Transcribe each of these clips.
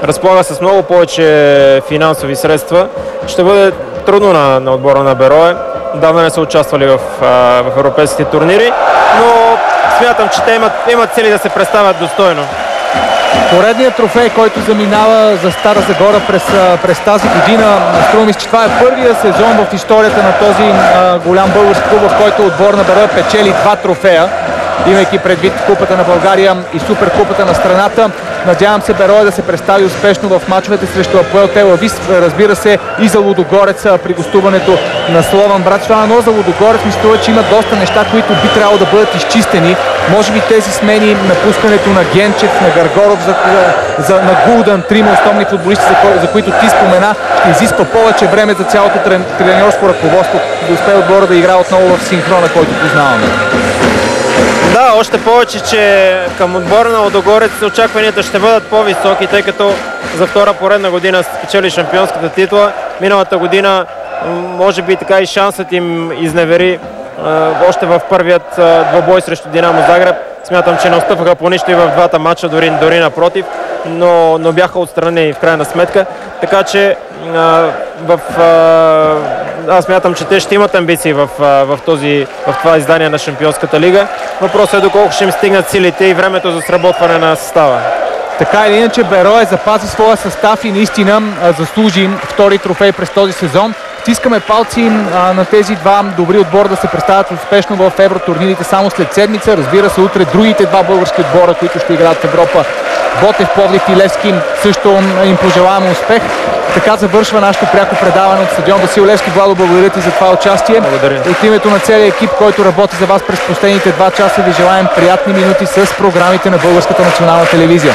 разполага с много повече финансови средства. Ще бъде трудно на отбора на Берое. Давно не са участвали в европейските турнири, но смятам, че те имат цели да се представят достойно. Поредният трофей, който заминава за Стара Загора през тази година. Струва ми се, че това е първия сезон в историята на този голям български клуб, в който отбор на Берое печели 2 трофея, имайки предвид Купата на България и Суперкупата на страната. Надявам се Берое да се представи успешно в мачовете срещу Апоел Тел Авив, разбира се и за Лудогорец при гостуването на Слован Братислава, но за Лудогорец ми струва, че има доста неща, които би трябвало да бъдат изчистени. Може би тези смени, напускането на Генчев, на Гаргоров, на Гулдан, 3 основни футболисти, за които ти спомена, ще изисква повече време за цялото треньорско ръководство да успее отбора да играе отново в синхрона, който познаваме. Да, още повече, че към отбора на Лудогорец очакванията ще бъдат по-високи, тъй като за втора поредна година спечели шампионската титла. Миналата година може би така и шансът им изневери още в първият двобой срещу Динамо Загреб. Смятам, че не отстъпваха по нищо и в двата матча, дори напротив, но бяха отстранени в крайна сметка. Така че аз смятам, че те ще имат амбиции в това издание на Шампионската лига. Въпросът е доколко ще им стигнат силите и времето за сработване на състава. Така или иначе Берое запази своя състав и наистина заслужи втори трофей през този сезон. Стискаме палци на тези два добри отбора да се представят успешно в евротурнирите само след седмица. Разбира се, утре другите два български отбора, които ще играят в Европа, Ботев, Пловдив и Левски, също им пожелаваме успех. Така завършва нашето пряко предаване от стадион Васил Левски. Владо, благодаря ти за това участие. Благодаря. От името на целия екип, който работи за вас през последните 2 часа, ви желаем приятни минути с програмите на Българската национална телевизия.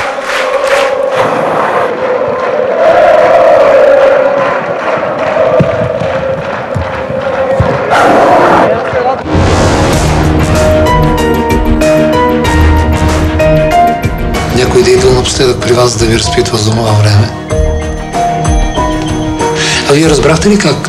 Някой да идва напоследък при вас да ви разпитва за това време. А вие разбрахте ли как